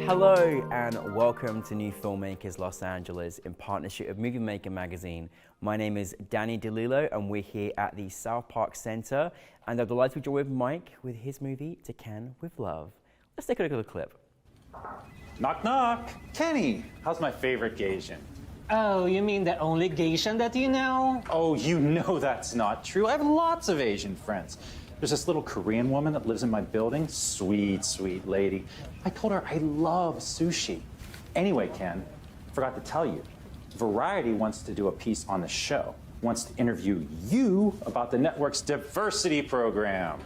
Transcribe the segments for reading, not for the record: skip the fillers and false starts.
Hello and welcome to New Filmmakers Los Angeles in partnership with MovieMaker magazine. My name is Danny DeLillo and we're here at the South Park Center and I'm delighted to join with Mike with his movie To Can With Love. Let's take a look at the clip. Knock knock. Kenny, how's my favorite Gaysian? Oh, you mean the only Gaysian that you know? Oh, you know that's not true. I have lots of Asian friends. There's this little Korean woman that lives in my building. Sweet, sweet lady. I told her I love sushi. Anyway, Ken, forgot to tell you, Variety wants to do a piece on the show. Wants to interview you about the network's diversity program.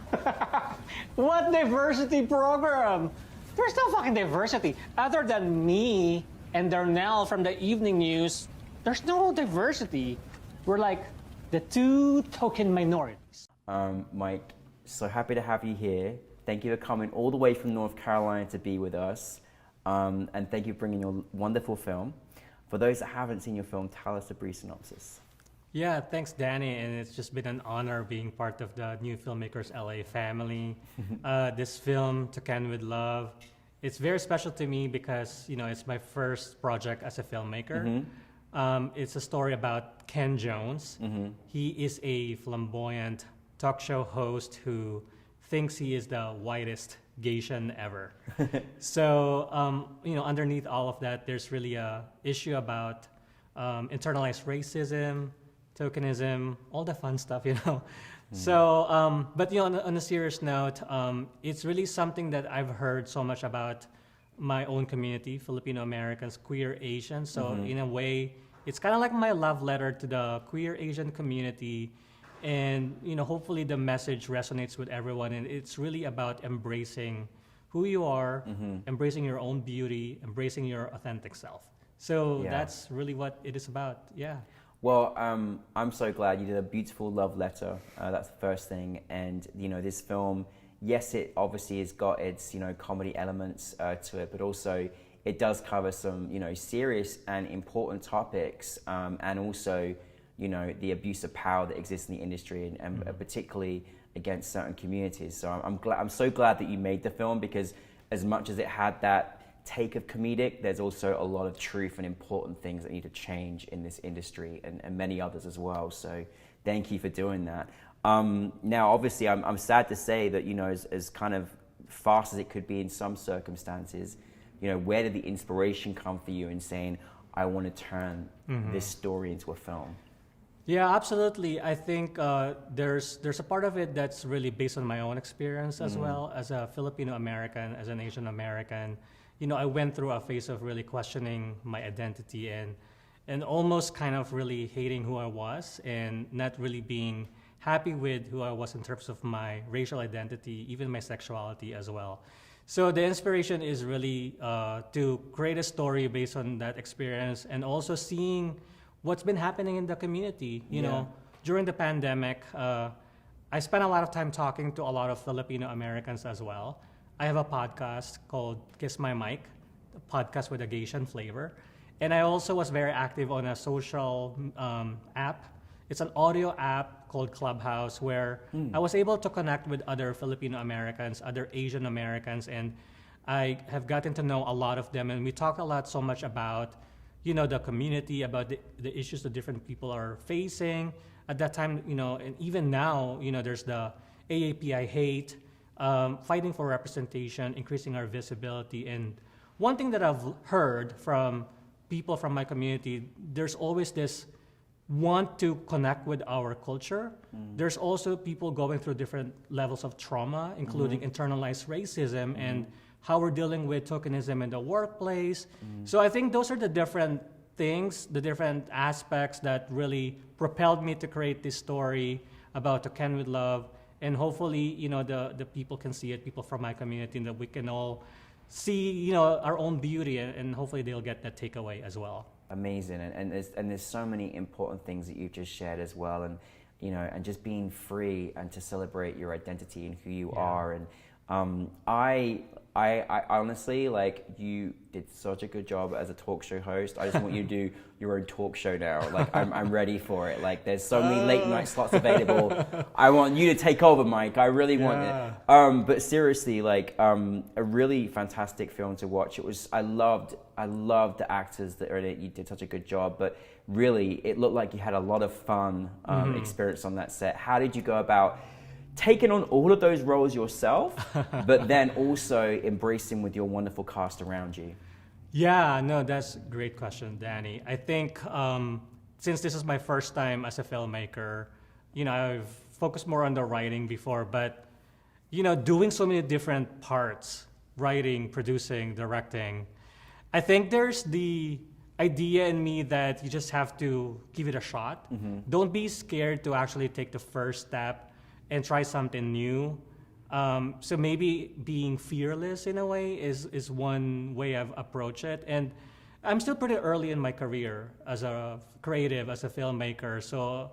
What diversity program? There's no fucking diversity. Other than me and Darnell from the evening news, there's no diversity. We're like the two token minorities. Mike, so happy to have you here. Thank you for coming all the way from North Carolina to be with us. And thank you for bringing your wonderful film. For those that haven't seen your film, tell us a brief synopsis. Yeah, thanks, Danny. And it's just been an honor being part of the New Filmmakers LA family. This film, To Can With Love, it's very special to me because, you know, it's my first project as a filmmaker. It's a story about Ken Jones. He is a flamboyant talk show host who thinks he is the whitest Gaysian ever. So, you know, underneath all of that, there's really a issue about internalized racism, tokenism, all the fun stuff, you know. So, but you know, on a serious note, it's really something that I've heard so much about my own community, Filipino Americans, queer Asians. So in a way, it's kind of like my love letter to the queer Asian community. And, you know, hopefully the message resonates with everyone. And it's really about embracing who you are, embracing your own beauty, embracing your authentic self. So that's really what it is about, yeah. Well, I'm so glad you did a beautiful love letter. That's the first thing. And, you know, this film, yes, it obviously has got its, you know, comedy elements to it, but also it does cover some, you know, serious and important topics, and also, you know, the abuse of power that exists in the industry and particularly against certain communities. So I'm so glad that you made the film, because as much as it had that take of comedic, there's also a lot of truth and important things that need to change in this industry and many others as well. So thank you for doing that. Now, obviously, I'm sad to say that, you know, as kind of fast as it could be in some circumstances, you know, where did the inspiration come for you in saying, I want to turn this story into a film? Yeah, absolutely. I think there's a part of it that's really based on my own experience as well as a Filipino American, as an Asian American. You know, I went through a phase of really questioning my identity and almost kind of really hating who I was and not really being happy with who I was in terms of my racial identity, even my sexuality as well. So the inspiration is really to create a story based on that experience and also seeing what's been happening in the community. You know, during the pandemic, I spent a lot of time talking to a lot of Filipino Americans as well. I have a podcast called Kiss My Mic, a podcast with a Gaysian flavor. And I also was very active on a social app. It's an audio app called Clubhouse where I was able to connect with other Filipino Americans, other Asian Americans, and I have gotten to know a lot of them. And we talked a lot so much about, you know, the community, about the issues that different people are facing. At that time, you know, and even now, you know, there's the AAPI hate, fighting for representation, increasing our visibility. And one thing that I've heard from people from my community, there's always this want to connect with our culture. There's also people going through different levels of trauma, including internalized racism and how we're dealing with tokenism in the workplace. So I think those are the different things, the different aspects that really propelled me to create this story about To Can With Love. And hopefully, you know, the people can see it, people from my community, and that we can all see, you know, our own beauty, and hopefully they'll get that takeaway as well. Amazing, and there's so many important things that you've just shared as well, and you know, and just being free and to celebrate your identity and who you are, and I honestly, like, you did such a good job as a talk show host. I just want you to do your own talk show now. Like, I'm ready for it. Like, there's so many late night slots available. I want you to take over, Mike. I really want it. But seriously, like, a really fantastic film to watch. I loved the actors that are in it. You did such a good job. But really, it looked like you had a lot of fun experience on that set. How did you go about taking on all of those roles yourself, but then also embracing with your wonderful cast around you? Yeah, no, that's a great question, Danny. I think since this is my first time as a filmmaker, I've focused more on the writing before, but, doing so many different parts, writing, producing, directing, I think there's the idea in me that you just have to give it a shot. Don't be scared to actually take the first step and try something new. So maybe being fearless in a way is one way I've approached it. And I'm still pretty early in my career as a creative, as a filmmaker. So,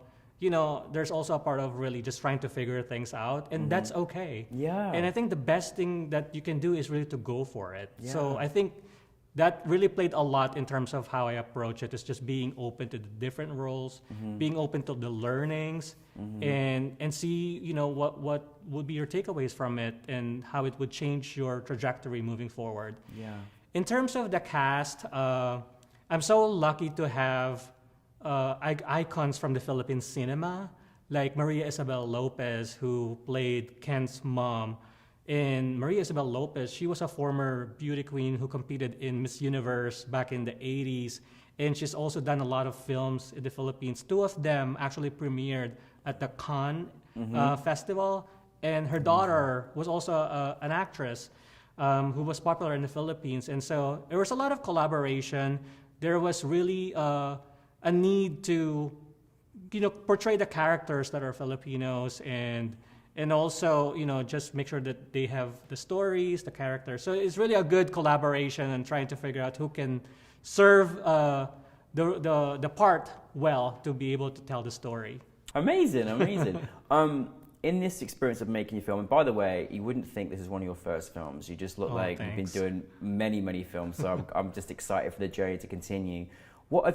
there's also a part of really just trying to figure things out, and that's okay. Yeah. And I think the best thing that you can do is really to go for it. Yeah. So I think that really played a lot in terms of how I approach it. Is just being open to the different roles, being open to the learnings, and see what would be your takeaways from it and how it would change your trajectory moving forward. Yeah. In terms of the cast, I'm so lucky to have icons from the Philippine cinema, like Maria Isabel Lopez, who played Ken's mom. And Maria Isabel Lopez, she was a former beauty queen who competed in Miss Universe back in the 80s. And she's also done a lot of films in the Philippines. 2 of them actually premiered at the Cannes Festival. And her daughter was also an actress who was popular in the Philippines. And so there was a lot of collaboration. There was really a need to, portray the characters that are Filipinos and also, just make sure that they have the stories, the characters. So it's really a good collaboration and trying to figure out who can serve the part well to be able to tell the story. Amazing. In this experience of making your film, and by the way, you wouldn't think this is one of your first films. You just look like thanks. you've been doing many, many films. So I'm just excited for the journey to continue. I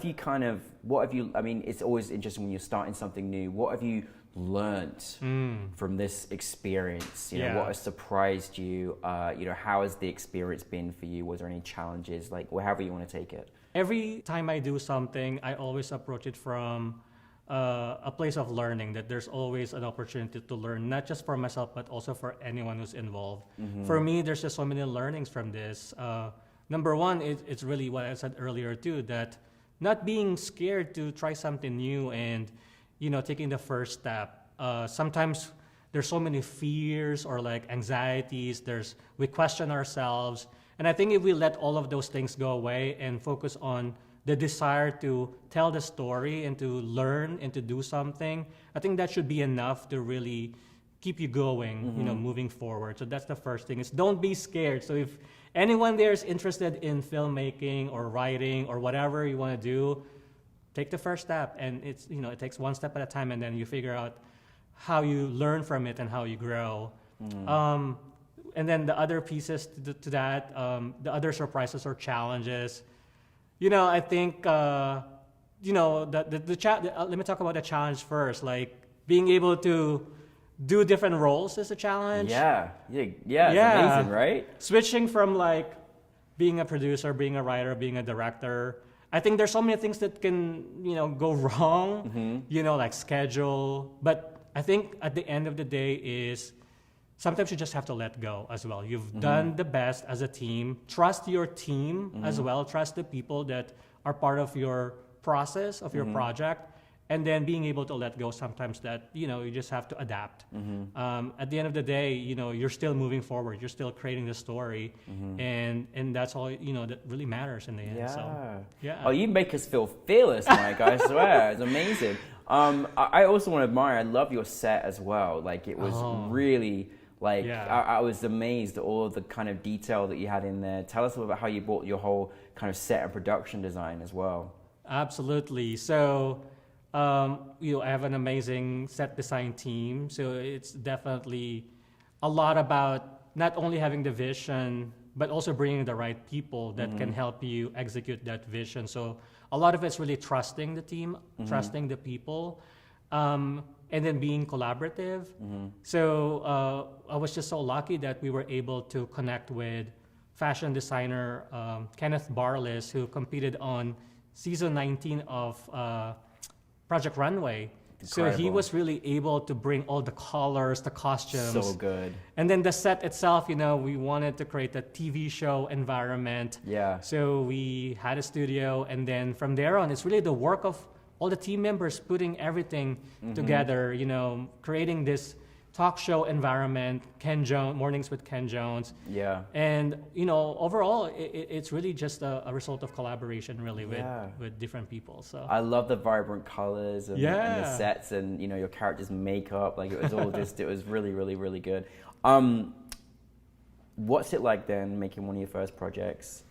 mean, it's always interesting when you're starting something new. What have you learned from this experience? What has surprised you? How has the experience been for you? Was there any challenges? Like, however you want to take it. Every time I do something, I always approach it from a place of learning, that there's always an opportunity to learn, not just for myself, but also for anyone who's involved. For me, there's just so many learnings from this. Number one, it's really what I said earlier too, that not being scared to try something new and taking the first step. Sometimes there's so many fears or like anxieties. We question ourselves. And I think if we let all of those things go away and focus on the desire to tell the story and to learn and to do something, I think that should be enough to really keep you going, moving forward. So that's the first thing, is don't be scared. So if anyone there is interested in filmmaking or writing or whatever you want to do, take the first step, and it takes one step at a time, and then you figure out how you learn from it and how you grow. And then the other pieces to that, the other surprises or challenges, I think, let me talk about the challenge first. Like, being able to do different roles is a challenge. Yeah, it's amazing, right? Switching from like being a producer, being a writer, being a director. I think there's so many things that can, go wrong, like schedule. But I think at the end of the day is sometimes you just have to let go as well. You've done the best as a team. Trust your team as well. Trust the people that are part of your process, of your project. And then being able to let go sometimes, that, you just have to adapt. At the end of the day, you're still moving forward. You're still creating the story. And that's all, that really matters in the end. Yeah. So, yeah. Oh, you make us feel fearless, Mike. I swear. It's amazing. I also want to admire, I love your set as well. Like, it was really, like, I was amazed at all of the kind of detail that you had in there. Tell us about how you brought your whole kind of set and production design as well. Absolutely. So, I have an amazing set design team. So it's definitely a lot about not only having the vision, but also bringing the right people that can help you execute that vision. So a lot of it's really trusting the team, trusting the people, and then being collaborative. So I was just so lucky that we were able to connect with fashion designer Kenneth Barlis, who competed on season 19 of Project Runway. Incredible. So he was really able to bring all the colors, the costumes. So good. And then the set itself, we wanted to create a TV show environment. Yeah. So we had a studio, and then from there on, it's really the work of all the team members putting everything together, creating this talk show environment, Mornings with Ken Jones. Yeah. And, overall, it's really just a result of collaboration, really, with different people. So I love the vibrant colors and the sets and, your character's makeup. Like, it was all it was really, really, really good. What's it like then, making one of your first projects,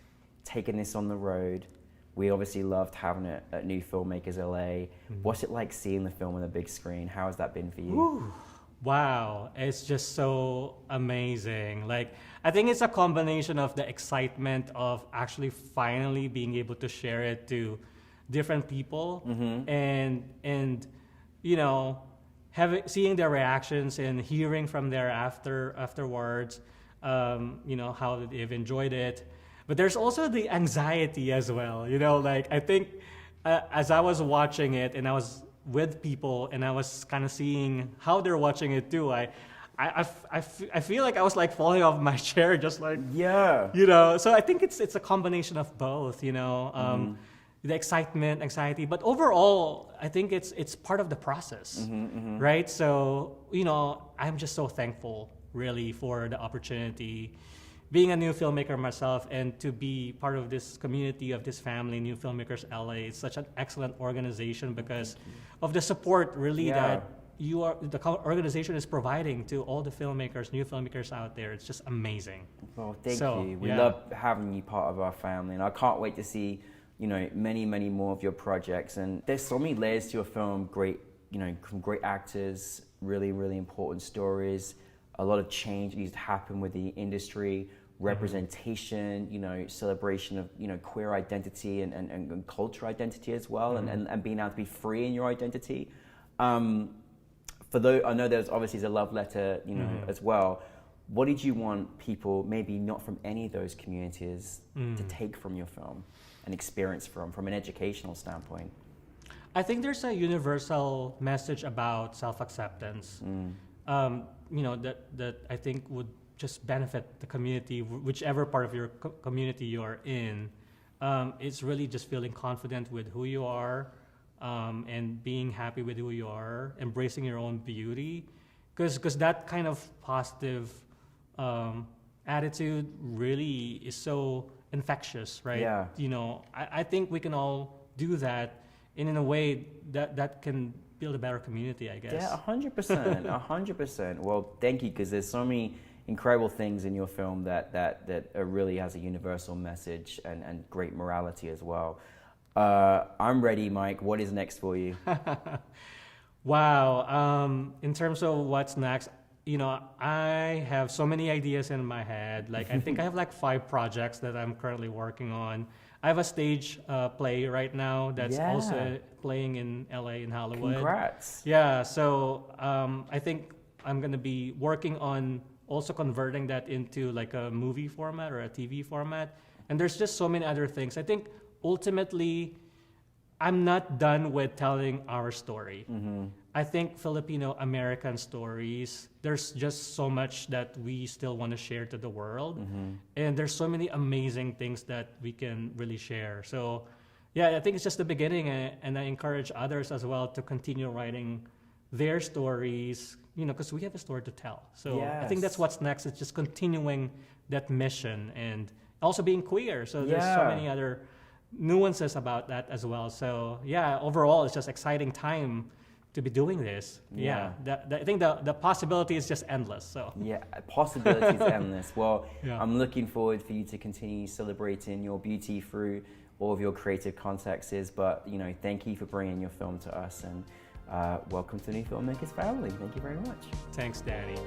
taking this on the road? We obviously loved having it at New Filmmakers LA. What's it like seeing the film on the big screen? How has that been for you? Woo. Wow, it's just so amazing. Like, I think it's a combination of the excitement of actually finally being able to share it to different people, and seeing their reactions and hearing from their afterwards, how they've enjoyed it. But there's also the anxiety as well. I think as I was watching it and I was with people and I was kind of seeing how they're watching it too, I feel like I was like falling off my chair, just like, so I think it's a combination of both, the excitement, anxiety, but overall I think it's part of the process, right? So I'm just so thankful really for the opportunity, being a new filmmaker myself, and to be part of this community, of this family, New Filmmakers LA. It's such an excellent organization because of the support really that the organization is providing to all the filmmakers, new filmmakers out there. It's just amazing. Well, thank you. We love having you part of our family, and I can't wait to see, many, many more of your projects. And there's so many layers to your film. Great, from great actors, really, really important stories. A lot of change needs to happen with the industry, representation, celebration of, queer identity and cultural identity as well, and being able to be free in your identity. For those, I know there's obviously a love letter, as well. What did you want people, maybe not from any of those communities, to take from your film and experience from an educational standpoint? I think there's a universal message about self-acceptance. That I think would just benefit the community, whichever part of your community you're in. It's really just feeling confident with who you are, and being happy with who you are, embracing your own beauty, because that kind of positive attitude really is so infectious, right? Yeah. I think we can all do that, and in a way that can build a better community, I guess. Yeah, 100%, 100%. Well, thank you, because there's so many incredible things in your film that really has a universal message and great morality as well. I'm ready, Mike. What is next for you? Wow. In terms of what's next, I have so many ideas in my head. Like, I think I have like 5 projects that I'm currently working on. I have a stage play right now that's also playing in LA, in Hollywood. Congrats. Yeah, so I think I'm going to be working on also converting that into like a movie format or a TV format. And there's just so many other things. I think ultimately, I'm not done with telling our story. I think Filipino-American stories, there's just so much that we still want to share to the world. And there's so many amazing things that we can really share. So yeah, I think it's just the beginning, and I encourage others as well to continue writing their stories, because we have a story to tell. So I think that's what's next. It's just continuing that mission and also being queer. So there's so many other nuances about that as well. So yeah, overall, it's just exciting time to be doing this. I think the possibility is just endless. So possibility is endless. Well, I'm looking forward for you to continue celebrating your beauty through all of your creative contexts. But thank you for bringing your film to us, and welcome to New Filmmakers family. Thank you very much. Thanks, Danny.